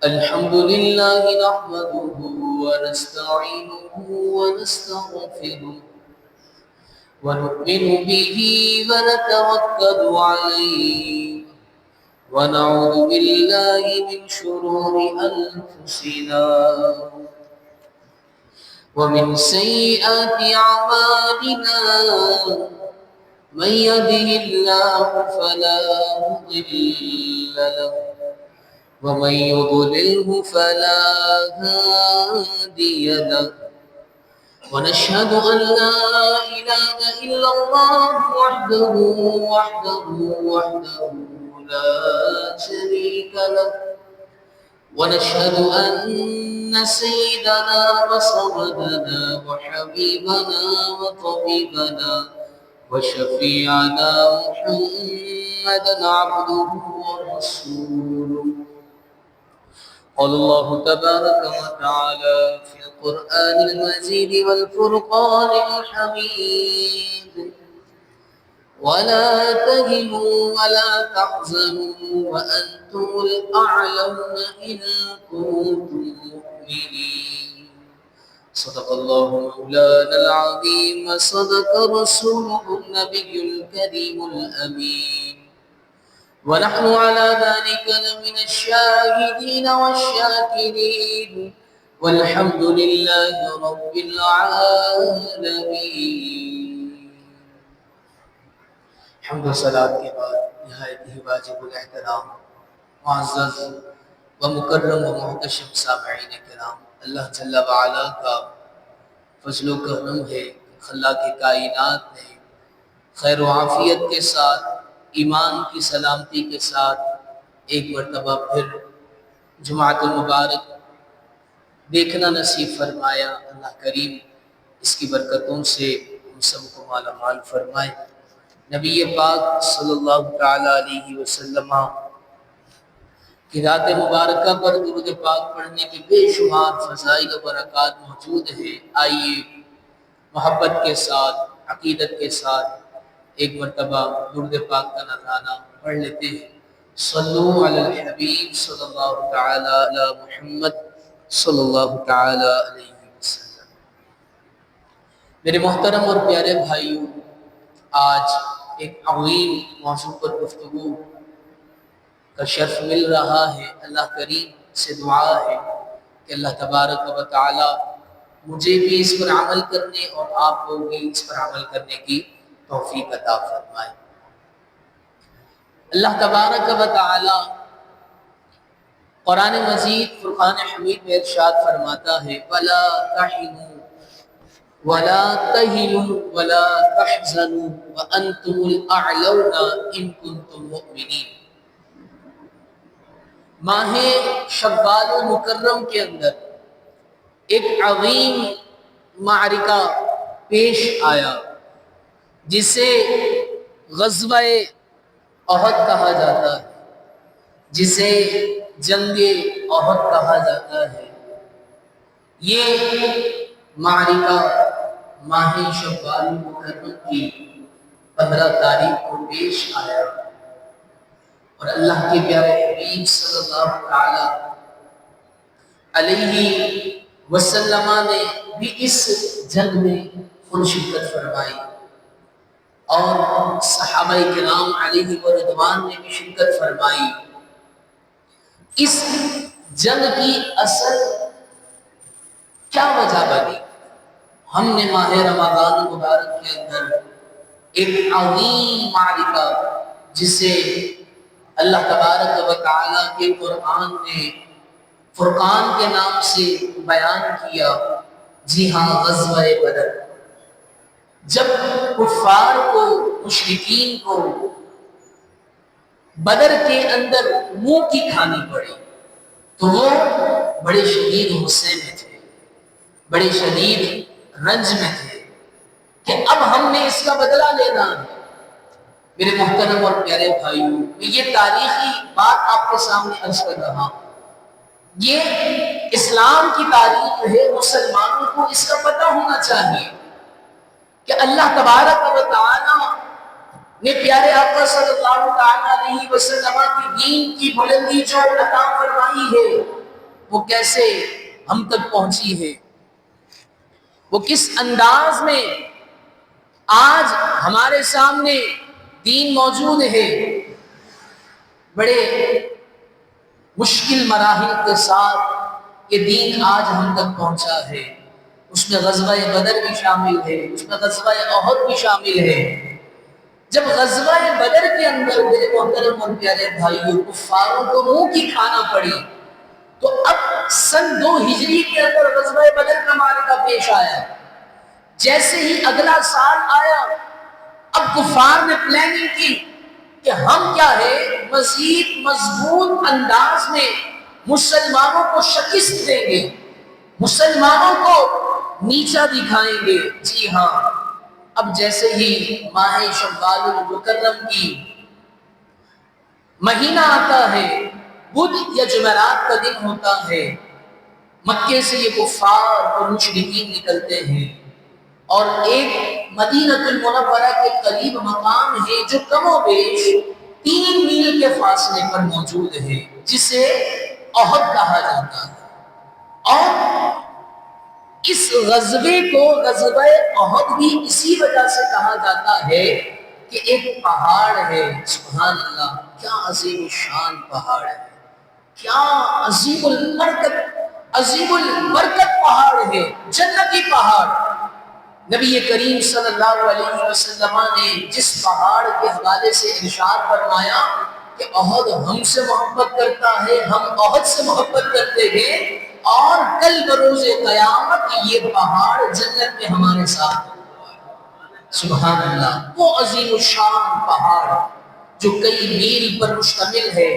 الحمد لله نحمده ونستعينه ونستغفره ونؤمن به ونتوكل عليه ونعوذ بالله من شرور أنفسنا ومن سيئات أعمالنا من يهده الله فلا مضل له ومن يضلله فلا هادي له ونشهد أن لا إله إلا الله وحده لا شريك له ونشهد أن سيدنا وصمدنا وحبيبنا وطبيبنا وشفيعنا محمدا عبده ورسوله. قال الله تبارك وتعالى في القرآن المجيد والفرقان الحميد: ولا تهنوا ولا تحزنوا وأنتم الأعلون إن كنتم مؤمنين. صدق الله مولانا العظيم وصدق رسوله النبي الكريم الأمين، ونحن على ذلك لمن الشاهدين والشاكرين والحمد لله رب العالمين. حمد و صلاۃ کے بعد نہایت ہی واجب الاحترام معزز و مکرم و محتشم سامعین کرام، اللہ جل وعلا کا فضل و کرم ہے کہ خلاق کائنات نے خیر و عافیت کے ساتھ، ایمان کی سلامتی کے ساتھ ایک مرتبہ پھر جمعۃ المبارک دیکھنا نصیب فرمایا۔ اللہ کریم اس کی برکتوں سے ہم سب کو مالا مال فرمائے۔ نبی پاک صلی اللہ تعالی علیہ وسلم کی ذات مبارکہ پر درود پاک پڑھنے کے بے شمار فضائل و برکات موجود ہیں۔ آئیے محبت کے ساتھ، عقیدت کے ساتھ ایک مرتبہ درود پاک کا نذرانہ پڑھ لیتے ہیں۔ صلو علی الحبیب صلی اللہ تعالی علی محمد صلی اللہ تعالی علیہ وسلم۔ میرے محترم اور پیارے بھائیوں، آج ایک عظیم موضوع پر گفتگو کا شرف مل رہا ہے۔ اللہ کریم سے دعا ہے کہ اللہ تبارک و تعالی مجھے بھی اس پر عمل کرنے اور آپ کو بھی اس پر عمل کرنے کی توفیق عطا فرمائے۔ اللہ تبارک و تعالی قرآن مجید فرقان حمید میں ارشاد فرماتا ہے: وَلَا تَحِنُوا وَلَا تَهِنُوا وَلَا تَحْزَنُوا وَأَنْتُمُ الْأَعْلَوْنَ إِن كُنتُم مُؤْمِنِينَ۔ ماہ شوال المکرم کے اندر ایک عظیم معرکہ پیش آیا جسے غزوہ احد کہا جاتا ہے، جسے جنگ احد کہا جاتا ہے۔ یہ معرکہ ماہ شوال المکرم کی 15 تاریخ کو پیش آیا، اور اللہ کے پیارے حبیب صلی اللہ تعالی علیہ وسلم نے بھی اس جنگ میں خود شرکت فرمائی، اور صحابہ کرام علیہ رضوان نے بھی شرکت فرمائی۔ اس جنگ کی اصل کیا وجہ بنی؟ ہم نے ماہ رمضان مبارک کے اندر ایک عظیم معرکہ جسے اللہ تبارک و تعالیٰ کے قرآن نے فرقان کے نام سے بیان کیا، جی ہاں، غزوہ بدر۔ جب کفار کو، مشرکین کو بدر کے اندر منہ کی کھانی پڑی تو وہ بڑے شدید غصے میں تھے، بڑے شدید رنج میں تھے کہ اب ہم نے اس کا بدلہ لینا ہے۔ میرے محترم اور پیارے بھائیوں، میں یہ تاریخی بات آپ کے سامنے عرض کر رہا ہوں۔ یہ اسلام کی تاریخ ہے، مسلمانوں کو اس کا پتہ ہونا چاہیے کہ اللہ تبارک و تعالی نے پیارے آقا صلی اللہ تعالی علیہ وسلم کی دین کی بلندی جو عطا فرمائی ہے، وہ کیسے ہم تک پہنچی ہے، وہ کس انداز میں آج ہمارے سامنے دین موجود ہے۔ بڑے مشکل مراحل کے ساتھ یہ دین آج ہم تک پہنچا ہے۔ اس میں غزوہ بدر بھی شامل ہے، اس میں غزوہ احد بھی شامل ہے۔ جب غزوہ بدر کے اندر میرے محترم اور پیارے بھائیوں کفاروں کو منہ کی کھانا پڑی، تو اب سن 2 ہجری کے اندر غزوہ بدر کا معرکہ پیش آیا۔ جیسے ہی اگلا سال آیا، اب کفار نے پلاننگ کی کہ ہم کیا ہے مزید مضبوط انداز میں مسلمانوں کو شکست دیں گے، مسلمانوں کو نیچا دکھائیں گے۔ جی ہاں، اب جیسے ہی ماہ شوال المکرم کی مہینہ آتا ہے، بدھ یا جمعرات کا دن ہوتا ہے، مکے سے یہ کفار اور مشرکین نکلتے ہیں، اور ایک مدینہ المنورہ کے قریب مقام ہے جو کم و بیش 3 میل کے فاصلے پر موجود ہے، جسے احد کہا جاتا ہے۔ اور اس غزوے کو غزوہ احد بھی اسی وجہ سے کہا جاتا ہے کہ ایک پہاڑ ہے، سبحان اللہ، کیا عظیم الشان پہاڑ ہے، کیا عظیم البرکت پہاڑ ہے، جنتی پہاڑ۔ نبی کریم صلی اللہ علیہ وسلم نے جس پہاڑ کے حوالے سے ارشاد فرمایا کہ احد ہم سے محبت کرتا ہے، ہم احد سے محبت کرتے ہیں، اور کل بروز قیامت یہ پہاڑ جنت میں ہمارے ساتھ ہوگا۔ سبحان اللہ، وہ عظیم الشان پہاڑ جو کئی میل پر مشتمل ہے،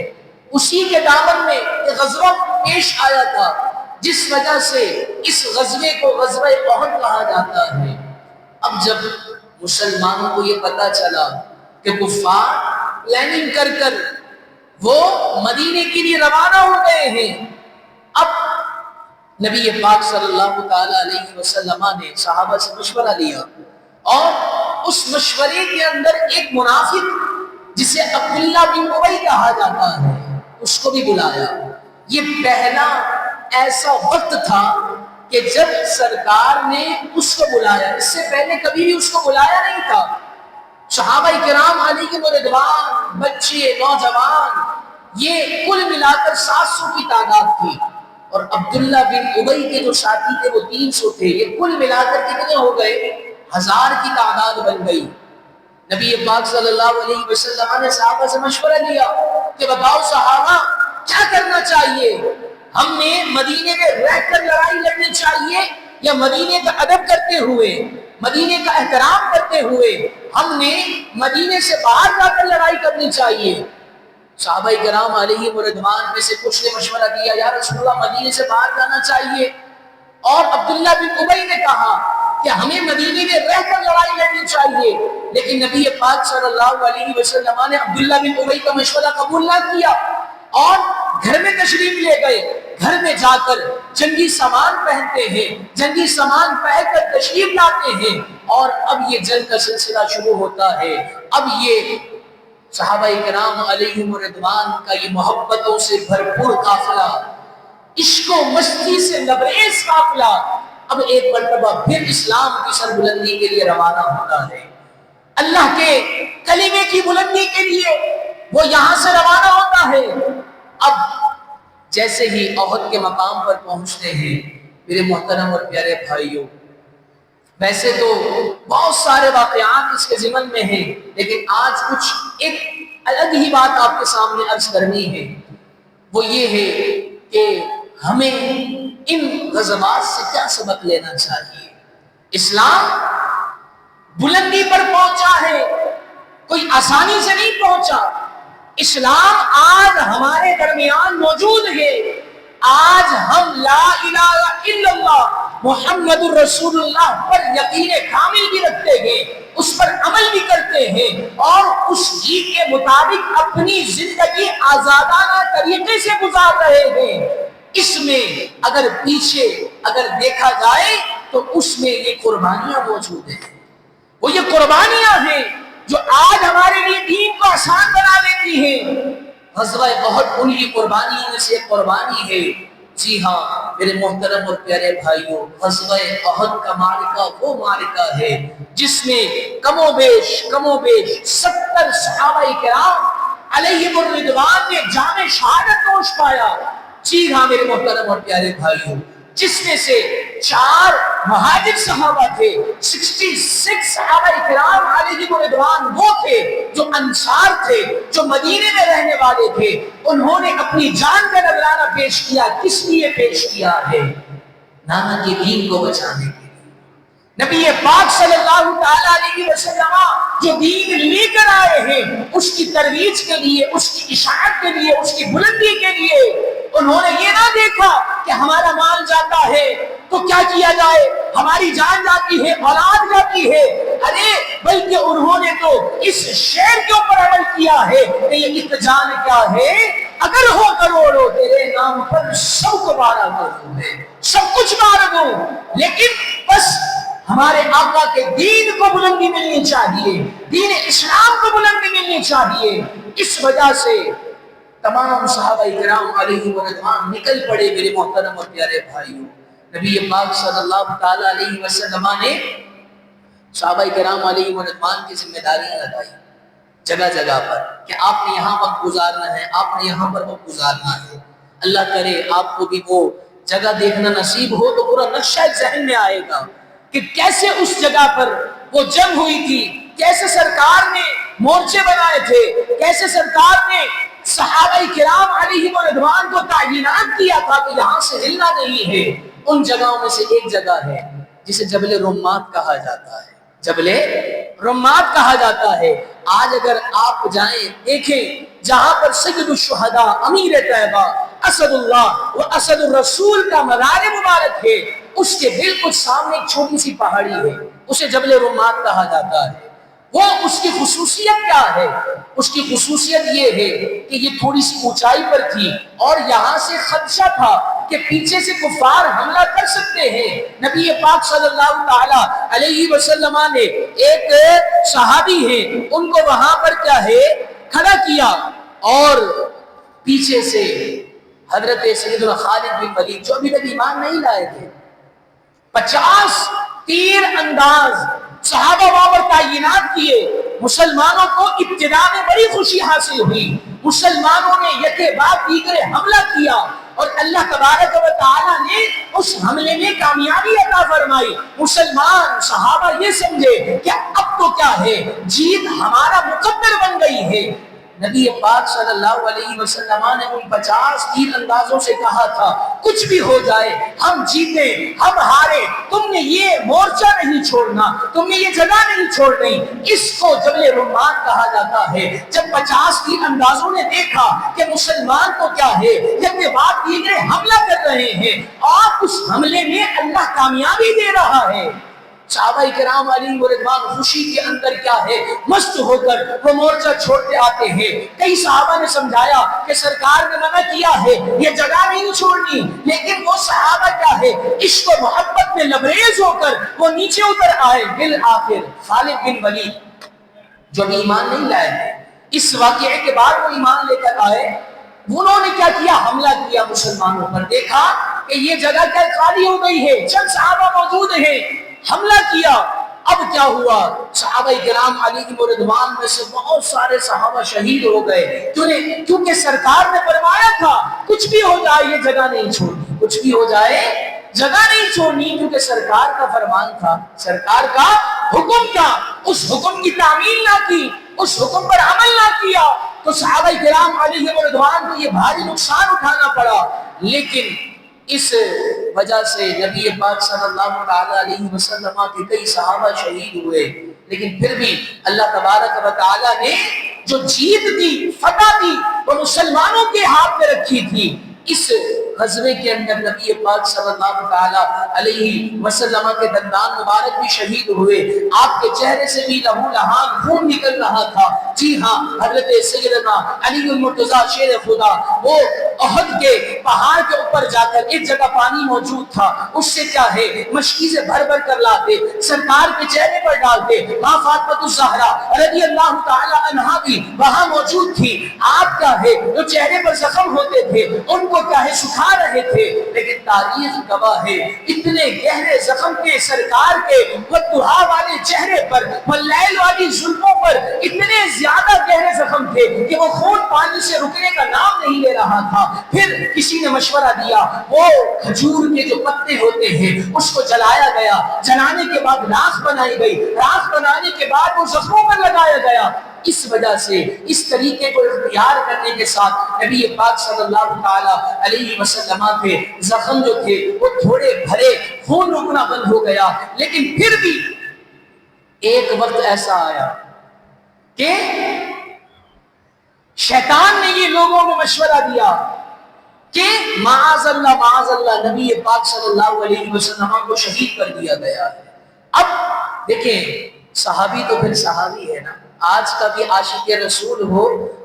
اسی کے دامن میں ایک غزوہ پیش آیا تھا، جس وجہ سے اس غزوے کو غزوہ احد کہا جاتا ہے۔ اب جب مسلمانوں کو یہ پتا چلا کہ کفار پلاننگ کر کر وہ مدینے کے لیے روانہ ہو گئے ہیں، اب نبی پاک صلی اللہ تعالی علیہ وسلم نے صحابہ سے مشورہ لیا، اور اس مشورے کے اندر ایک منافق جسے عبداللہ بن ابی کہا جاتا ہے، اس کو بھی بلایا۔ یہ پہلا ایسا وقت تھا کہ جب سرکار نے اس کو بلایا، اس سے پہلے کبھی بھی اس کو بلایا نہیں تھا۔ صحابہ کرام علیہم رضوان، بچے، نوجوان، یہ کل ملا کر 700 کی تعداد تھی، اور عبداللہ بن ابی کے جو ساتھی تھے وہ 300 تھے، یہ کل ملا کر کتنے ہو گئے؟ 1000 کی تعداد بن گئی۔ نبی پاک صلی اللہ علیہ وسلم نے صحابہ سے مشورہ لیا کہ بتاؤ صحابہ کیا کرنا چاہیے، ہم نے مدینے میں رہ کر لڑائی لڑنی چاہیے، یا مدینے کا ادب کرتے ہوئے، مدینے کا احترام کرتے ہوئے ہم نے مدینے سے باہر جا کر لڑائی کرنی چاہیے؟ صحابہ کرام علیہ رضوان میں سے کچھ نے مشورہ دیا یا رسول اللہ مدینے سے باہر جانا چاہیے، اور عبداللہ بن ابی نے کہا کہ ہمیں مدینے میں رہ کر لڑائی لڑنی چاہیے۔ لیکن نبی پاک صلی اللہ علیہ وسلم نے عبداللہ بن ابی کا مشورہ قبول نہ کیا، اور گھر میں تشریف لے گئے۔ گھر میں جا کر جنگی سامان پہنتے ہیں، جنگی سامان پہن کر تشریف لاتے ہیں، اور اب یہ جنگ کا سلسلہ شروع ہوتا ہے۔ اب یہ صحابہ کرام علیہم رضوان کا یہ محبتوں سے بھرپور قافلہ، عشق و مستی سے لبریز قافلہ، اب ایک مرتبہ پھر اسلام کی سربلندی کے لیے روانہ ہوتا ہے، اللہ کے کلمے کی بلندی کے لیے وہ یہاں سے روانہ ہوتا ہے۔ اب جیسے ہی احد کے مقام پر پہنچتے ہیں میرے محترم اور پیارے بھائیوں، ویسے تو بہت سارے واقعات اس کے ضمن میں ہیں، لیکن آج کچھ ایک الگ ہی بات آپ کے سامنے عرض کرنی ہے، وہ یہ ہے کہ ہمیں ان غزوات سے کیا سبق لینا چاہیے۔ اسلام بلندی پر پہنچا ہے، کوئی آسانی سے نہیں پہنچا۔ اسلام آج ہمارے درمیان موجود ہے، آج ہم لا الہ الا اللہ محمد الرسول اللہ پر یقین کامل بھی رکھتے ہیں، اس پر عمل بھی کرتے ہیں، اور اس کی کے مطابق اپنی زندگی آزادانہ طریقے سے گزار رہے ہیں۔ اس میں اگر پیچھے اگر دیکھا جائے تو اس میں یہ قربانیاں موجود ہیں، وہ یہ قربانیاں ہیں جو آج ہمارے لیے دین کو آسان بنا دیتی ہیں۔ غزوہ احد ان کی قربانیوں میں سے ایک قربانی ہے جی ہاں میرے محترم اور پیارے بھائیوں، غزوہ احد کا معرکہ وہ معرکہ ہے جس میں کم و بیش 70 صحابہ کرام علیہم الرضوان نے جام شہادت نوش پایا۔ جی ہاں میرے محترم اور پیارے بھائیوں، جس میں سے 4 مہاجر صحابہ تھے، 66 صحابہ کرام علیہم الرضوان وہ تھے جو انصار تھے، جو مدینے میں رہنے والے تھے۔ انہوں نے اپنی جان کا نذرانہ پیش کیا۔ کس لیے پیش کیا ہے؟ نانا کے دین کو بچانے کے لیے۔ نبی پاک صلی اللہ تعالی علیہ وسلم جو دین لے کر آئے ہیں، اس کی ترویج کے لیے، اس کی اشاعت کے لیے، اس کی بلندی کے لیے انہوں نے یہ نہ دیکھا کہ ہمارا مال جاتا ہے تو کیا کیا جائے، ہماری جان جاتی ہے، اولاد جاتی ہے، ارے بلکہ انہوں نے تو اس شعر کے اوپر عمل کیا ہے کہ یہ ایک جان کیا ہے، اگر ہو کروڑوں تیرے نام پر سب کو بارہ دوں ہے، سب کچھ بارہ دوں، لیکن بس ہمارے آقا کے دین کو بلندی ملنی چاہیے، دین اسلام کو بلندی ملنی چاہیے۔ اس وجہ سے تمام صحابہ کرام علیہ الرضوان نکل پڑے میرے محترم اور پیارے بھائیوں۔ نبی پاک صلی اللہ تعالی علیہ وسلم نے صحابہ کرام علیہ الرضوان کی ذمہ داریاں لگائی جگہ جگہ پر کہ آپ نے یہاں وقت گزارنا ہے، آپ نے یہاں پر وقت گزارنا ہے۔ اللہ کرے آپ کو بھی وہ جگہ دیکھنا نصیب ہو تو پورا نقشہ ذہن میں آئے گا کہ کیسے اس جگہ پر وہ جنگ ہوئی تھی، کیسے سرکار نے مورچے بنائے تھے، کیسے سرکار نے صحابہ کرام علیہم الرضوان کو تعینات کیا تھا کہ یہاں سے ہلنا نہیں ہے۔ ان جگہوں میں سے ایک جگہ ہے جسے جبل رمات کہا جاتا ہے، جبل رمات کہا جاتا ہے۔ آج اگر آپ جائیں دیکھیں جہاں پر سید الشہداء امیر طیبہ اسد اللہ و اسد الرسول کا مزار مبارک ہے، اس کے بالکل سامنے ایک چھوٹی سی پہاڑی ہے، اسے جبل رمات کہا جاتا ہے۔ وہ اس کی خصوصیت کیا ہے؟ اس کی خصوصیت یہ ہے کہ یہ تھوڑی سی اونچائی پر تھی اور یہاں سے خدشہ تھا کہ پیچھے سے کفار حملہ کر سکتے ہیں۔ نبی پاک صلی اللہ تعالی علیہ وسلم نے ایک صحابی ہیں ان کو وہاں پر کیا ہے کھڑا کیا، اور پیچھے سے حضرت سیدنا خالد بن ولید جو ابھی تک ایمان نہیں لائے تھے، 50 تیر انداز صحابہ وہاں پر تعینات کیے۔ مسلمانوں کو ابتدا میں بڑی خوشی حاصل ہوئی، مسلمانوں نے یکے بعد دیگرے حملہ کیا اور اللہ تبارک و تعالی نے اس حملے میں کامیابی عطا فرمائی۔ مسلمان صحابہ یہ سمجھے کہ اب تو کیا ہے، جیت ہمارا مقدر بن گئی ہے۔ نبی پاک صلی اللہ علیہ وسلم نے ان 50 تیر اندازوں سے کہا تھا کچھ بھی ہو جائے، ہم جیتے ہم ہارے، تم نے یہ مورچہ نہیں چھوڑنا، تم نے یہ جگہ نہیں چھوڑنی۔ اس کو جبل رمات کہا جاتا ہے۔ جب 50 تیر اندازوں نے دیکھا کہ مسلمان کو کیا ہے جب بات دیگرے حملہ کر رہے ہیں اور اس حملے میں اللہ کامیابی دے رہا ہے، صحابہ کرام علیہ الرضوان خوشی کے اندر کیا ہے مست ہو کر وہ مورچہ چھوڑتے آتے ہیں۔ کئی صحابہ نے سمجھایا کہ سرکار نے منع کیا ہے یہ جگہ نہیں چھوڑنی، لیکن وہ صحابہ کیا ہے عشق و محبت میں لبریز ہو کر وہ نیچے اتر آئے۔ بالآخر خالد بن ولید جو ایمان نہیں لائے تھے، اس واقعے کے بعد وہ ایمان لے کر آئے، انہوں نے کیا کیا، حملہ کیا مسلمانوں پر۔ دیکھا کہ یہ جگہ کیا خالی ہو گئی ہے، چند صحابہ موجود ہیں، حملہ کیا۔ اب کیا ہوا، صحابہ کرام علیہ الرضوان میں سے بہت سارے صحابہ شہید ہو گئے، کیونکہ سرکار نے فرمایا تھا کچھ بھی ہو جائے یہ جگہ نہیں چھوڑنی، کچھ بھی ہو جائے جگہ نہیں چھوڑنی، کیونکہ سرکار کا فرمان تھا، سرکار کا حکم تھا۔ اس حکم کی تعمیل نہ کی، اس حکم پر عمل نہ کیا تو صحابہ کرام علیہ الرضوان کو یہ بھاری نقصان اٹھانا پڑا۔ لیکن اس وجہ سے نبی پاک صلی اللہ علیہ وسلم کے کئی صحابہ شہید ہوئے، لیکن پھر بھی اللہ تبارک و تعالی نے جو جیت دی، فتح دی، وہ مسلمانوں کے ہاتھ میں رکھی تھی۔ اس غزوے کے اندر نبی پاک صلی اللہ علیہ وسلم کے دندان مبارک بھی شہید ہوئے، آپ کے چہرے سے بھی لہو لہان خون نکل رہا تھا۔ جی ہاں، حضرت سیدنا علی المرتضیٰ شیر خدا وہ احد کے پہاڑ کے اوپر جا کر ایک جگہ پانی موجود تھا، اس سے کیا ہے مشکی سے بھر بھر کر لاتے، سرکار کے چہرے پر ڈالتے۔ ماں فاطمہ الزہرا رضی اللہ تعالی عنہا بھی وہاں موجود تھی۔ آپ کیا ہے جو چہرے پر زخم ہوتے تھے ان کو کیا ہے سکھا رہے تھے، لیکن تاریخ گواہ ہے اتنے گہرے زخم کے سرکار کے والضحیٰ والے چہرے پر واللیل والی زلفوں پر اتنے زیادہ گہرے زخم تھے کہ وہ خون پانی سے رکنے کا نام نہیں لے رہا تھا۔ پھر کسی نے مشورہ دیا، وہ کھجور کے جو پتے ہوتے ہیں اس کو جلایا گیا، جلانے کے بعد راکھ بنائی گئی، راکھ بنانے کے بعد وہ زخموں پر لگایا گیا۔ اس وجہ سے اس طریقے کو اختیار کرنے کے ساتھ نبی پاک صلی اللہ تعالی علیہ وسلم کے زخم جو تھے وہ تھوڑے بھرے، خون رکنا بند ہو گیا۔ لیکن پھر بھی ایک وقت ایسا آیا کہ شیطان نے یہ لوگوں کو مشورہ دیا کہ معاذ اللہ نبی پاک صلی اللہ علیہ وسلم کو شہید کر دیا گیا ہے۔ اب دیکھیں صحابی تو پھر صحابی ہے نا، آج کا بھی عاشق رسول ہو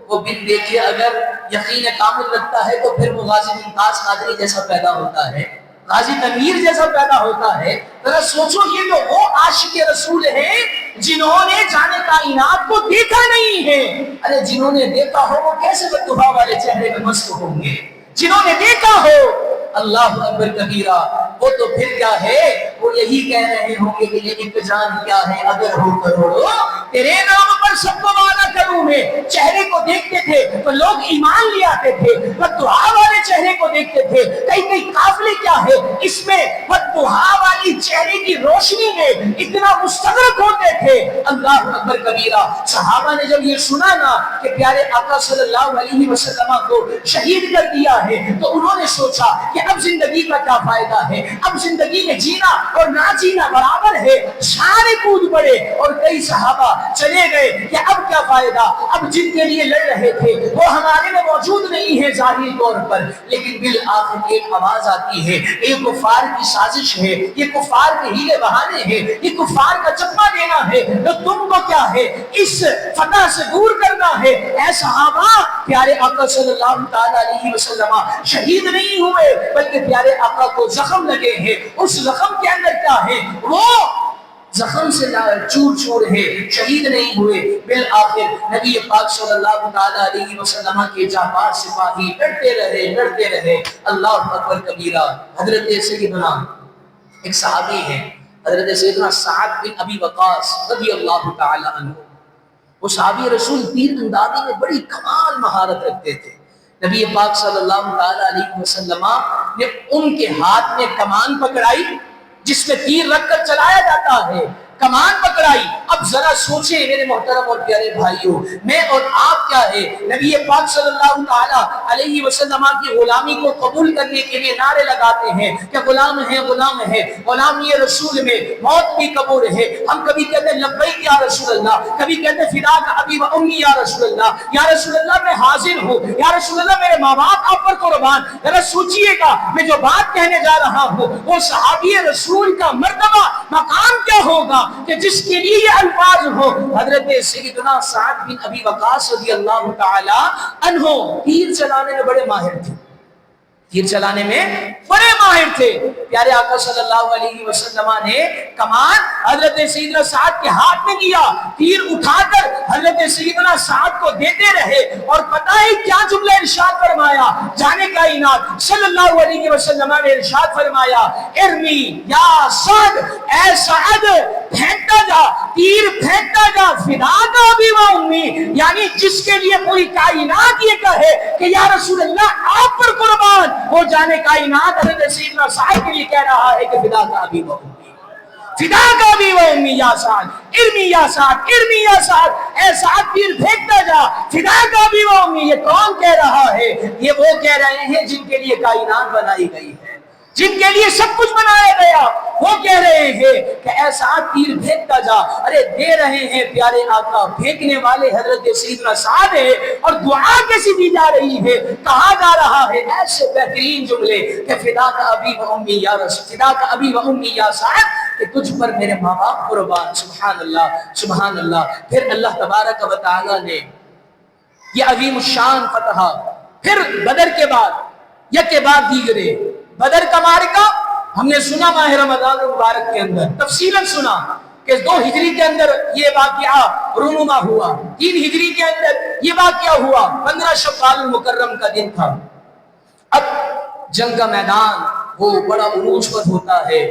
وہ بن دیکھے اگر یقین کامل رکھتا ہے تو پھر وہ غازی ممتاز قادری جیسا پیدا ہوتا ہے، غازی تنویر جیسا پیدا ہوتا ہے۔ ذرا سوچو یہ تو وہ عاشق رسول ہیں جنہوں نے جانے کائنات کو دیکھا نہیں ہے۔ ارے جنہوں نے دیکھا ہو وہ کیسے والضحیٰ والے چہرے میں مست ہوں گے؟ جنہوں نے دیکھا ہو اللہ اکبر کبیرہ وہ تو پھر کیا ہے وہ یہی کہہ رہے ہوں گے کہ یہ ایک جان کیا ہے اگر ہو کروڑو تیرے نام پر سب کو والا کروں میں۔ چہرے کو دیکھتے تھے تو لوگ ایمان لے آتے تھے، والضحیٰ والے چہرے کو دیکھتے تھے، کئی قافلے کیا ہے اس میں والضحیٰ والی چہرے کی روشنی میں اتنا مستغرق ہوتے تھے۔ اللہ اکبر کبیرہ صحابہ نے جب یہ سنا نا کہ پیارے آقا صلی اللہ علیہ وسلم کو شہید کر دیا ہے تو انہوں نے سوچا کہ اب زندگی کا کیا فائدہ ہے، اب زندگی میں جینا اور نہ جینا برابر ہے، سارے کود پڑے اور کئی صحابہ چلے گئے کہ اب کیا فائدہ، اب جن کے لیے لڑ رہے تھے وہ ہمارے میں موجود نہیں ہے ظاہری طور پر، لیکن بالآخر ایک آواز آتی ہے، یہ کفار کی سازش ہے، یہ کفار کے ہیلے بہانے ہیں، یہ کفار کا چکمہ دینا ہے، تو تم کو کیا ہے اس فتح سے دور کرنا ہے۔ اے صحابہ پیارے آقا صلی اللہ تعالی علیہ وسلم شہید نہیں ہوئے بلکہ پیارے آقا کو زخم لگے ہیں، اس زخم کے اندر کیا ہے وہ زخم سے چور چور ہے، شہید نہیں ہوئے۔ بالآخر نبی پاک صلی اللہ تعالی علیہ وسلم کے جانباز سپاہی لڑتے رہے۔ اللہ اکبر کبیرہ۔ حضرت سیدنا ایک صحابی ہے حضرت سیدنا سعد بن ابی وقاص رضی اللہ تعالی عنہ، وہ صحابی رسول تیر اندازی میں بڑی کمال مہارت رکھتے تھے۔ نبی پاک صلی اللہ تعالی علیہ وسلم نے ان کے ہاتھ میں کمان پکڑائی جس میں تیر رکھ کر چلایا جاتا ہے، کمان پکڑائی۔ اب ذرا سوچیں میرے محترم اور پیارے بھائیوں، میں اور آپ کیا ہے نبی پاک صلی اللہ تعالی علیہ وسلم کی غلامی کو قبول کرنے کے لیے نعرے لگاتے ہیں کہ غلام ہے غلام ہے، غلامی رسول میں موت بھی قبول ہے۔ ہم کبھی کہتے ہیں لبیک یا رسول اللہ، کبھی کہتے ہیں فداک ابی و امی یا رسول اللہ، یا رسول اللہ میں حاضر ہوں، یا رسول اللہ میرے ماں باپ آپ پر قربان۔ ذرا سوچئے گا میں جو بات کہنے جا رہا ہوں وہ صحابی رسول کا مرتبہ مقام کیا ہوگا کہ جس کے لیے یہ الفاظ ہو۔ حضرت سیدنا سعد بن ابی وقاص رضی اللہ تعالی عنہ تیر چلانے میں بڑے ماہر تھے، تیر چلانے میں بڑے ماہر تھے۔ پیارے آقا صلی اللہ علیہ وسلم نے کمان حضرت سیدنا سعد کے ہاتھ میں دیا، تیر اٹھا کر حضرت سیدنا سعد کو دیتے رہے، اور پتہ ہے کیا جملہ ارشاد فرمایا؟ جانے کائنات صلی اللہ علیہ وسلم نے ارشاد فرمایا ارمی یا سعد، اے سعد پھینکتا جا، تیر پھینکتا جا، فداک ابی و امی، یعنی جس کے لیے پوری کائنات یہ کہے کہ یا رسول اللہ آپ پر قربان، وہ جانے کائنات حضرت سیدنا سعد کے لیے کہہ رہا ہے کہ فداک ابی و امی، فداک ابی و امی یا سعد، ارمی یا سعد، ارمی یا سعد، اے سعد تیر پھینکتا جا، فداک ابی و امی۔ یہ کون کہہ رہا ہے؟ یہ وہ کہہ رہے ہیں جن کے لیے کائنات بنائی گئی ہے، جن کے لیے سب کچھ بنایا گیا، وہ کہہ رہے ہیں کہ اے سعد تیر پھینکتا جا۔ ارے دے رہے ہیں پیارے آقا، پھینکنے والے حضرت سیدنا سعد ہے، اور دعا کیسی دی جا رہی ہے، کہا جا رہا ہے ایسے بہترین جملے کہ فداک ابی و امی یا رسول، فداک ابی و امی یا سعد، کہ تجھ پر میرے ماں باپ قربان۔ سبحان اللہ سبحان اللہ۔ پھر اللہ تبارک و تعالی نے یہ عظیم الشان فتح، پھر بدر کے بعد یک کے بعد دیگرے. بدر کا معرکہ ہم نے سنا ماہ رمضان المبارک کے اندر، تفصیلاً سنا کہ 2 ہجری کے اندر یہ واقعہ رونما ہوا، 3 ہجری کے اندر یہ واقعہ ہوا، 15 شوال المکرم کا دن تھا. اب جنگ کا میدان وہ بڑا عروج پر ہوتا ہے،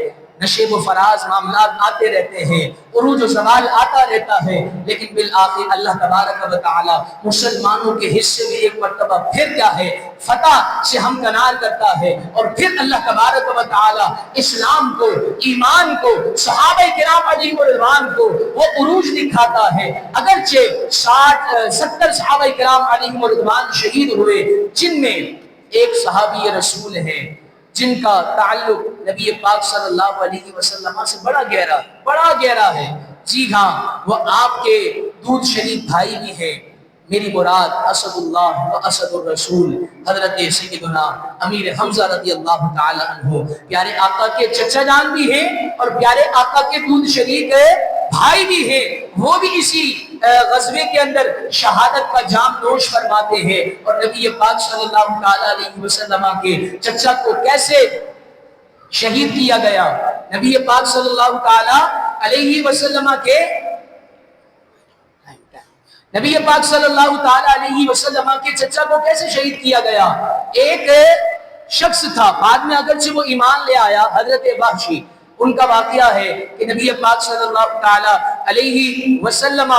نشیب و فراز معاملات آتے رہتے ہیں، عروج و زوال آتا رہتا ہے، لیکن بالآخر اللہ تبارک و تعالی مسلمانوں کے حصے میں ایک مرتبہ پھر کیا ہے فتح سے ہمکنار کرتا ہے، اور پھر اللہ تبارک و تعالی اسلام کو، ایمان کو، صحابہ کرام علیہم رضوان کو وہ عروج دکھاتا ہے. اگرچہ 60-70 صحابہ کرام علیہم رضوان شہید ہوئے، جن میں ایک صحابی رسول ہے جن کا تعلق نبی پاک صلی اللہ علیہ وسلم سے بڑا گہرا ہے. جی ہاں، وہ آپ کے دودھ شریف بھائی بھی ہیں. میری مراد اسد اللہ و اسد الرسول حضرت سیدنا امیر حمزہ رضی اللہ تعالی عنہ، پیارے آقا کے چچا جان بھی ہیں اور پیارے آقا کے دودھ شریف بھائی بھی ہیں. وہ بھی اسی غزوے کے اندر شہادت کا جام نوش فرماتے ہیں. اور نبی پاک صلی اللہ تعالی علیہ وسلم کے چچا کو کیسے شہید کیا گیا، نبی پاک صلی اللہ تعالی علیہ وسلم کے نبی پاک صلی اللہ تعالی علیہ وسلم کے چچا کو کیسے شہید کیا گیا. ایک شخص تھا، بعد میں اگرچہ وہ ایمان لے آیا، حضرت وحشی. ان کا واقعہ ہے کہ نبی پاک صلی اللہ تعالی علیہ وسلم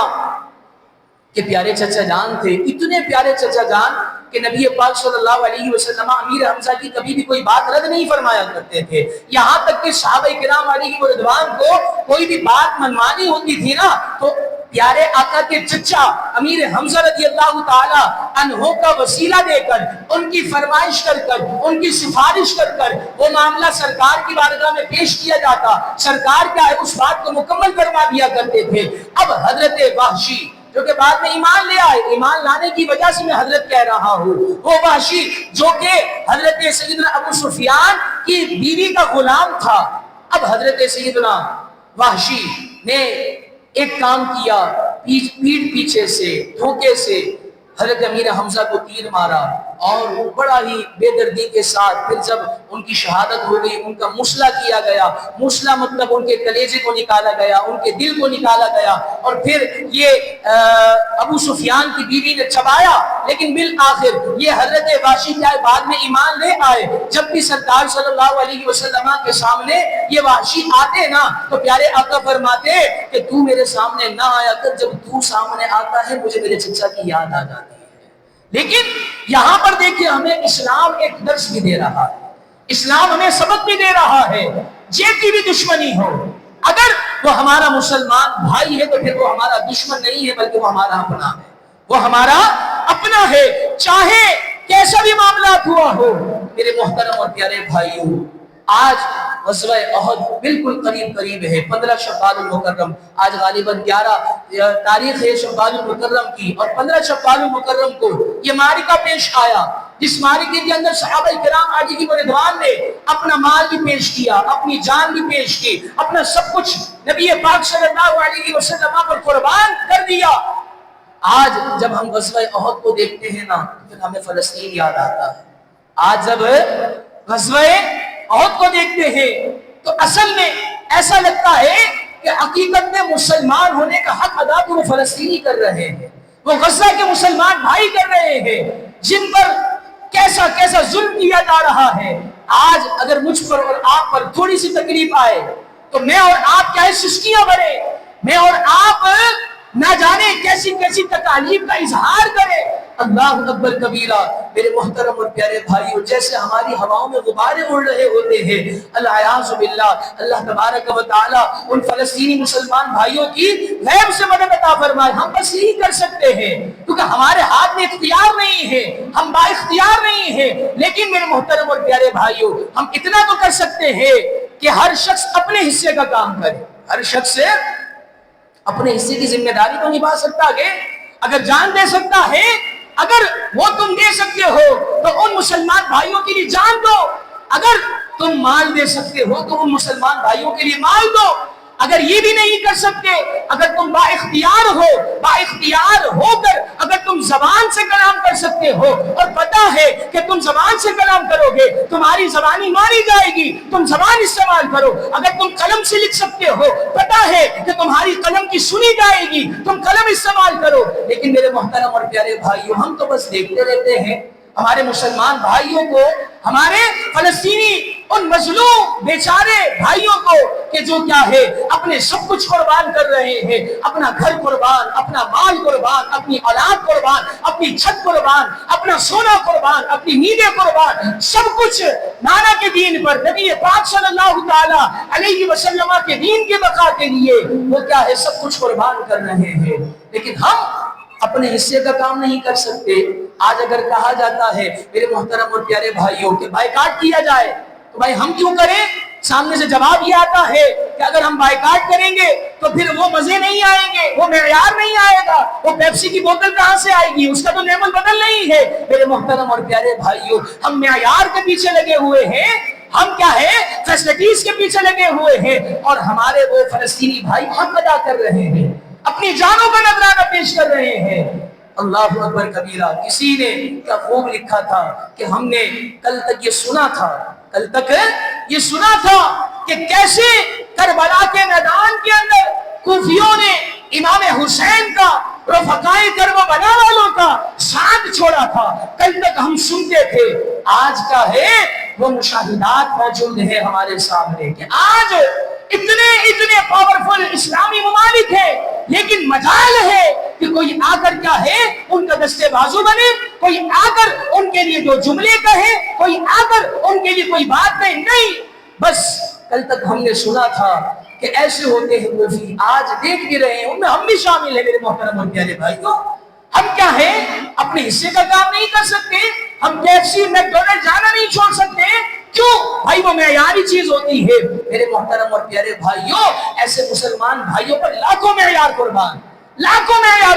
کے پیارے چچا جان تھے، اتنے پیارے چچا جان کہ نبی پاک صلی اللہ علیہ وسلم امیر حمزہ کی کبھی بھی کوئی بات رد نہیں فرمایا کرتے تھے. یہاں تک کہ صحابہ کرام علیہ رضوان کو کوئی بھی بات منوانی ہوتی تھی نا، تو پیارے آقا کے چچا امیر حمزہ رضی اللہ تعالی عنہ کا وسیلہ دے کر، ان کی فرمائش کر کر، ان کی سفارش کر کر وہ معاملہ سرکار کی بارگاہ میں پیش کیا جاتا. سرکار کیا ہے اس بات کو مکمل فرما دیا کرتے تھے. اب حضرت وحشی جو کہ بعد میں ایمان لے آئے، ایمان لانے کی وجہ سے میں حضرت کہہ رہا ہوں، وہ وحشی جو کہ حضرت سیدنا ابو سفیان کی بیوی کا غلام تھا. اب حضرت سیدنا وحشی نے ایک کام کیا، پیٹ پیچھے سے دھوکے سے حضرت امیر حمزہ کو تیر مارا، اور بڑا ہی بے دردی کے ساتھ پھر جب ان کی شہادت ہو گئی، ان کا مسئلہ کیا گیا. مسئلہ مطلب ان کے کلیجے کو نکالا گیا، ان کے دل کو نکالا گیا، اور پھر یہ ابو سفیان کی بیوی نے چبایا. لیکن بالآخر یہ حضرت وحشی کیا بعد میں ایمان لے آئے. جب بھی سرکار صلی اللہ علیہ وسلم کے سامنے یہ وحشی آتے نا، تو پیارے آقا فرماتے کہ تو میرے سامنے نہ آیا کر، جب تو سامنے آتا ہے مجھے میرے چچا کی یاد آ جاتی ہے. لیکن یہاں پر دیکھیں ہمیں اسلام ایک درس بھی دے رہا ہے، اسلام ہمیں سبق بھی دے رہا ہے. جیسی بھی دشمنی ہو، اگر وہ ہمارا مسلمان بھائی ہے تو پھر وہ ہمارا دشمن نہیں ہے، بلکہ وہ ہمارا اپنا ہے، وہ ہمارا اپنا ہے، چاہے کیسا بھی معاملات ہوا ہو. میرے محترم اور پیارے بھائیوں، آج غزوہ احد بالکل قریب ہے، 15 شوال المکرم. آج غالباً 11 تاریخ ہے شوال المکرم کی، اور 15 شوال المکرم کو یہ معرکہ پیش آیا، جس معرکے کے اندر صحابہ کرام علیہ رضوان نے اپنا مال بھی پیش کیا، اپنی جان بھی پیش کی، اپنا سب کچھ نبی پاک صلی اللہ علیہ وسلم پر قربان کر دیا. آج جب ہم غزوہ احد کو دیکھتے ہیں نا، پھر ہمیں فلسطین یاد آتا ہے. آج جب غزوہ احد کو دیکھتے ہیں تو اصل میں ایسا لگتا ہے کہ حقیقت میں مسلمان ہونے کا حق ادا تو وہ فلسطینی کر رہے ہیں، وہ غزہ کے مسلمان بھائی کر رہے ہیں، جن پر کیسا ظلم کیا جا رہا ہے. آج اگر مجھ پر اور آپ پر تھوڑی سی تکلیف آئے تو میں اور آپ کیا سسکیاں بھرے، میں اور آپ نہ جانے کیسی تکالیف کا اظہار کرے. اللہ اکبر کبیرہ. میرے محترم اور پیارے بھائیوں، جیسے ہماری ہواؤں میں غبارے اڑ رہے ہوتے ہیں، العیاذ باللہ، اللہ تبارک و تعالی ان فلسطینی مسلمان بھائیوں کی غیب سے مدد عطا فرمائے. ہم بس یہی کر سکتے ہیں، کیونکہ ہمارے ہاتھ میں اختیار نہیں ہے، ہم با اختیار نہیں ہیں. لیکن میرے محترم اور پیارے بھائیوں، ہم اتنا تو کر سکتے ہیں کہ ہر شخص اپنے حصے کا کام کرے، ہر شخص اپنے حصے کی ذمہ داری تو نبھا سکتا ہے. اگر جان دے سکتا ہے، اگر وہ تم دے سکتے ہو تو ان مسلمان بھائیوں کے لیے جان دو. اگر تم مال دے سکتے ہو تو ان مسلمان بھائیوں کے لیے مال دو. اگر یہ بھی نہیں کر سکتے، اگر تم بااختیار ہو کر اگر تم زبان سے کلام کر سکتے ہو اور پتا ہے کہ تم زبان سے کلام کرو گے تمہاری زبانی مانی جائے گی، تم زبان استعمال کرو۔ اگر تم قلم سے لکھ سکتے ہو، پتا ہے کہ تمہاری قلم کی سنی جائے گی، تم قلم استعمال کرو۔ لیکن میرے محترم اور پیارے بھائیوں، ہم تو بس دیکھتے رہتے ہیں ہمارے مسلمان بھائیوں کو، ہمارے فلسطینی ان مظلوم بیچارے بھائیوں کو کہ جو کیا ہے اپنے سب کچھ قربان کر رہے ہیں، اپنا گھر قربان، اپنا مال قربان، اپنی اولاد قربان، اپنی چھت قربان، اپنا سونا قربان، اپنی نیندیں قربان، سب کچھ نانا کے دین پر، نبی پاک صلی اللہ تعالی علیہ وسلم کے دین کی بقا کے لیے وہ کیا ہے سب کچھ قربان کر رہے ہیں۔ لیکن ہم اپنے حصے کا کام نہیں کر سکتے۔ آج اگر کہا جاتا ہے میرے محترم اور پیارے بھائیوں کہ بائیکاٹ کیا جائے تو بھائی ہم کیوں کریں؟ سامنے سے جواب یہ آتا ہے کہ اگر ہم بائیکاٹ کریں گے تو پھر وہ مزے نہیں آئیں گے، وہ معیار نہیں آئے گا، وہ پیپسی کی بوتل کہاں سے آئے گی، اس کا تو نعمت بدل نہیں ہے۔ میرے محترم اور پیارے بھائیوں، ہم معیار کے پیچھے لگے ہوئے ہیں، ہم کیا ہے فیسلٹیز کے پیچھے لگے ہوئے ہیں، اور ہمارے وہ فلسطینی بھائی حق ادا کر رہے ہیں، اپنی جانوں کا نذرانہ پیش کر رہے ہیں۔ اللہ اکبر کبیرہ۔ کسی نے کیا خوب لکھا تھا کہ ہم نے کل تک یہ سنا تھا کہ کیسے کربلا کے میدان کے اندر کوفیوں نے امام حسین کا، رفقائے کربلا والوں کا ساتھ چھوڑا تھا، کل تک ہم سنتے تھے۔ آج کا ہے وہ مشاہدات موجود ہیں ہمارے سامنے کہ آج اتنے پاورفل اسلامی ممالک ہیں، لیکن مجال ہے کہ کوئی آ کر کیا ہے ان کا دستے بازو بنے، کوئی آ کر ان کے لیے جو جملے کہے، کوئی آ کر ان کے لیے کوئی بات کہے۔ نہیں، بس کل تک ہم نے سنا تھا کہ ایسے ہوتے ہیں کوفی، آج دیکھ بھی رہے ہیں، ان میں ہم بھی شامل ہیں۔ میرے محترم اور پیارے بھائیوں، ہم کیا ہے اپنے حصے کا کام نہیں کر سکتے؟ ہم KFC میکڈونلڈ جانا نہیں چھوڑ سکتے؟ کیوں بھائی؟ وہ معیاری چیز ہوتی ہے۔ میرے محترم اور پیارے بھائیوں، ایسے مسلمان بھائیوں پر لاکھوں معیار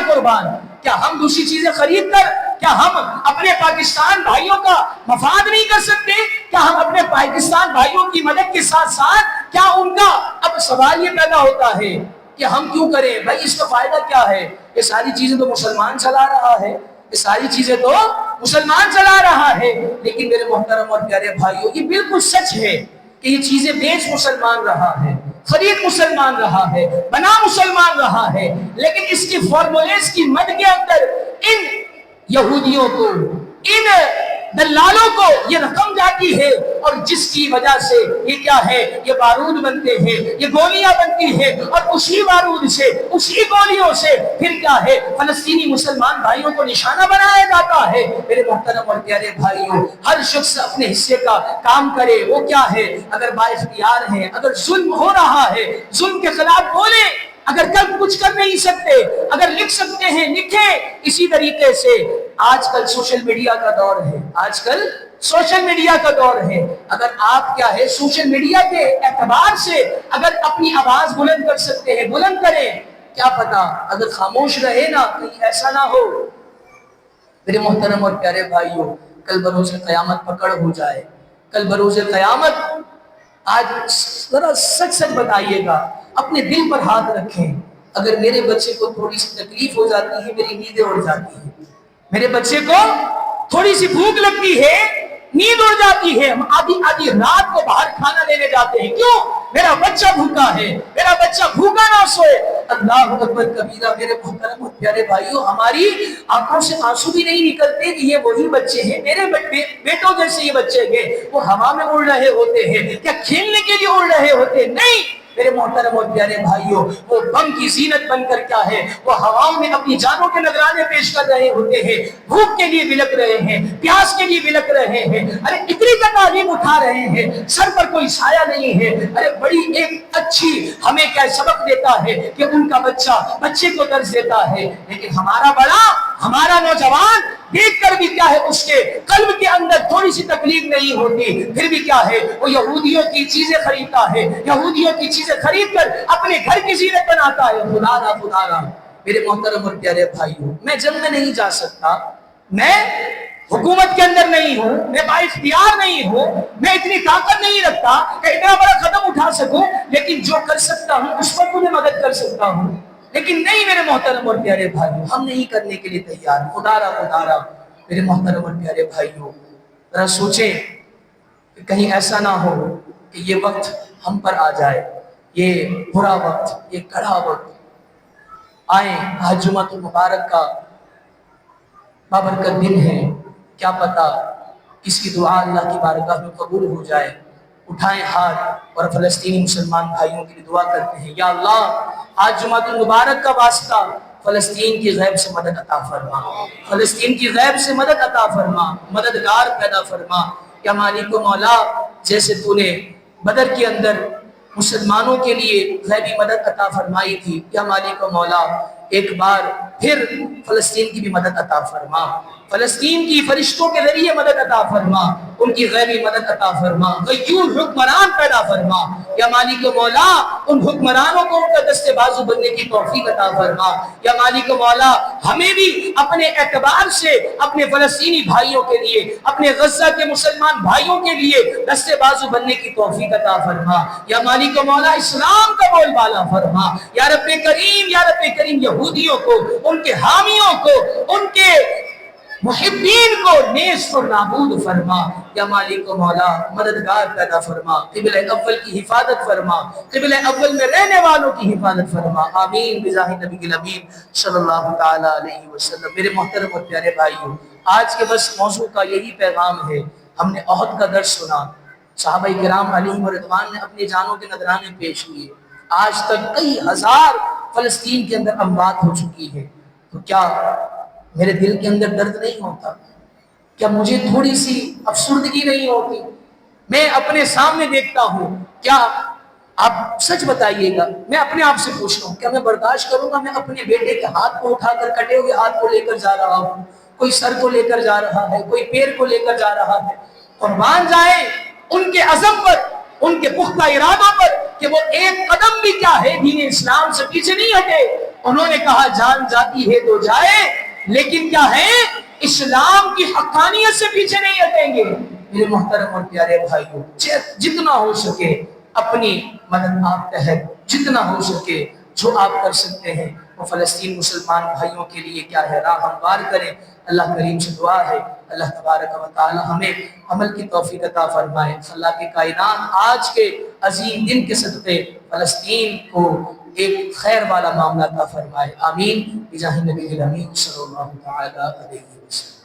قربان۔ کیا ہم دوسری چیزیں خرید کر کیا ہم اپنے پاکستان بھائیوں کا مفاد نہیں کر سکتے؟ کیا ہم اپنے پاکستان بھائیوں کی مدد کے ساتھ ساتھ کیا ان کا اب سوال یہ پیدا ہوتا ہے کہ ہم کیوں کریں بھائی؟ اس کا فائدہ کیا ہے؟ یہ ساری چیزیں تو مسلمان چلا رہا ہے، لیکن میرے محترم اور پیارے بھائیوں، یہ بالکل سچ ہے کہ یہ چیزیں بیچ مسلمان رہا ہے، خرید مسلمان رہا ہے، بنا مسلمان رہا ہے، لیکن اس کی فارمولیز کی مد کے اندر ان یہودیوں کو، ان دلالوں کو یہ رقم جاتی ہے، اور جس کی وجہ سے یہ کیا ہے، یہ بارود بنتے ہیں، یہ گولیاں بنتی ہیں، اور اسی بارود سے، اسی گولیوں سے پھر کیا ہے فلسطینی مسلمان بھائیوں کو نشانہ بنایا جاتا ہے۔ میرے محترم اور پیارے بھائیوں، ہر شخص اپنے حصے کا کام کرے۔ وہ کیا ہے، اگر بااختیار ہے، اگر ظلم ہو رہا ہے، ظلم کے خلاف بولے، اگر کچھ کر نہیں سکتے، اگر لکھ سکتے ہیں لکھیں۔ اسی طریقے سے آج کل سوشل میڈیا کا دور ہے، اگر آپ کیا ہے سوشل میڈیا کے اعتبار سے اگر اپنی آواز بلند کر سکتے ہیں، بلند کریں۔ کیا پتا اگر خاموش رہے نا، کہیں ایسا نہ ہو میرے محترم اور پیارے بھائیوں، کل بروز قیامت پکڑ ہو جائے، کل بروز قیامت۔ آج ذرا سچ بتائیے گا، اپنے دل پر ہاتھ رکھیں، اگر میرے بچے کو تھوڑی سی تکلیف ہو جاتی ہے، میری نیندیں اڑ جاتی ہیں، میرے بچے کو تھوڑی سی بھوک لگتی ہے، نیند اڑ جاتی ہے، ہم آدھی رات کو باہر کھانا لینے جاتے ہیں، کیوں؟ میرا بچہ بھوکا ہے، میرا بچہ بھوکا نہ سوئے۔ اللہ اکبر کبیرہ۔ میرے محترم اور پیارے بھائیوں، ہماری آنکھوں سے آنسو بھی نہیں نکلتے کہ یہ وہی بچے ہیں، میرے بیٹوں جیسے یہ بچے ہیں، وہ ہوا میں اڑ رہے ہوتے ہیں، کیا کھیلنے کے لیے اڑ رہے ہوتے؟ نہیں میرے محترم اور پیارے بھائیوں، وہ بم کی زینت بن کر کیا ہے، وہ ہواؤں میں اپنی جانوں کے نذرانے پیش کر رہے ہوتے ہیں، بھوک کے لیے بلک رہے ہیں، پیاس کے لیے بلک رہے ہیں، ارے اتنی کا تعلیم اٹھا رہے ہیں، سر پر کوئی سایہ نہیں ہے۔ ارے بڑی ایک اچھی ہمیں کیا سبق دیتا ہے کہ ان کا بچے کو درس دیتا ہے، لیکن ہمارا بڑا، ہمارا نوجوان دیکھ کر بھی کیا ہے اس کے قلب کے اندر تھوڑی سی تکلیف نہیں ہوتی، پھر بھی کیا ہے وہ یہودیوں کی چیزیں خریدتا ہے، یہودیوں کی چیزیں خرید کر اپنے گھر کی زینت بناتا ہے۔ خدا را میرے محترم اور پیارے بھائیوں، میں جنگ میں نہیں جا سکتا، میں حکومت کے اندر نہیں ہوں، میں بااختیار نہیں ہوں، میں اتنی طاقت نہیں رکھتا کہ اتنا بڑا قدم اٹھا سکوں، لیکن جو کر سکتا ہوں اس پر تمہیں مدد کر سکتا ہوں۔ لیکن نہیں میرے محترم اور پیارے بھائیوں، ہم نہیں کرنے کے لیے تیار۔ خدا را میرے محترم اور پیارے بھائیوں، ذرا سوچیں کہ کہیں ایسا نہ ہو کہ یہ وقت ہم پر آ جائے، یہ برا وقت، یہ کڑا وقت آئے۔ آج جمعہ المبارک کا بابرکت دن ہے، کیا پتا کس کی دعا اللہ کی بارگاہ میں قبول ہو جائے۔ اٹھائیں ہاتھ اور فلسطینی مسلمان بھائیوں کے لیے دعا کرتے ہیں، یا اللہ آج جمعہ المبارک کا واسطہ فلسطین کی غیب سے مدد عطا فرما، فلسطین کی غیب سے مدد عطا فرما، مددگار پیدا فرما۔ یا مالک و مولا، جیسے تو نے بدر کے اندر مسلمانوں کے لیے غیبی مدد عطا فرمائی تھی، یا مالک و مولا ایک بار پھر فلسطین کی بھی مدد عطا فرما، فلسطین کی فرشتوں کے ذریعے مدد عطا فرما، ان کی غیبی مدد عطا فرما، غیور حکمران پیدا فرما۔ یا مالک و مولا ان حکمرانوں کو ان کا دستے بازو بننے کی توفیق عطا فرما۔ یا مالک و مولا ہمیں بھی اپنے اعتبار سے اپنے فلسطینی بھائیوں کے لیے، اپنے غزہ کے مسلمان بھائیوں کے لیے دستے بازو بننے کی توفیق عطا فرما۔ یا مالک و مولا اسلام کا بول بالا فرما۔ یا رب کریم، یا رب کریم یہودیوں کو، ان کے حامیوں کو، ان کے محبین کو نیست اور نابود فرما۔ یا مالک و مولا مددگار پیدا فرما، قبلہ اول کی حفاظت فرما، قبلہ اول میں رہنے والوں کی حفاظت فرما، آمین بجاہ نبی الامین صلی اللہ تعالی علیہ وسلم۔ میرے محترم اور پیارے بھائیوں، آج کے بس موضوع کا یہی پیغام ہے۔ ہم نے احد کا درس سنا، صحابہ کرام علیہم رضوان نے اپنی جانوں کے نذرانے پیش کیے، آج تک کئی ہزار فلسطین کے اندر اموات ہو چکی ہے۔ تو کیا میرے دل کے اندر درد نہیں ہوتا؟ کیا مجھے تھوڑی سی افسردگی نہیں ہوتی؟ میں اپنے سامنے دیکھتا ہوں، کیا آپ سچ بتائیے گا، میں اپنے آپ سے پوچھ رہا ہوں، کیا میں برداشت کروں گا میں اپنے بیٹے کے ہاتھ کو اٹھا کر، کٹے ہوئے ہاتھ کو لے کر جا رہا ہوں، کوئی سر کو لے کر جا رہا ہے، کوئی پیر کو لے کر جا رہا ہے، قربان جائیں ان کے عزم پر، ان کے پختہ ارادوں پر کہ وہ ایک قدم بھی کیا ہے دین اسلام سے پیچھے نہیں ہٹے۔ انہوں نے کہا جان جاتی ہے تو جائے، لیکن کیا ہے اسلام کی حقانیت سے پیچھے نہیں ہٹیں گے۔ میرے محترم اور پیارے بھائیوں، جتنا ہو سکے اپنی مدد آپ تحت، جتنا ہو سکے جو آپ کر سکتے ہیں وہ فلسطین مسلمان بھائیوں کے لیے کیا ہے راہ ہموار کریں۔ اللہ کریم سے دعا ہے اللہ تبارک و تعالی ہمیں عمل کی توفیق عطا فرمائے۔ اللہ کے کائنات آج کے عظیم دن کے صدقے فلسطین کو ایک خیر والا معاملہ عطا فرمائے، آمین بجاہ نبی الامین صلی اللہ تعالی علیہ وسلم۔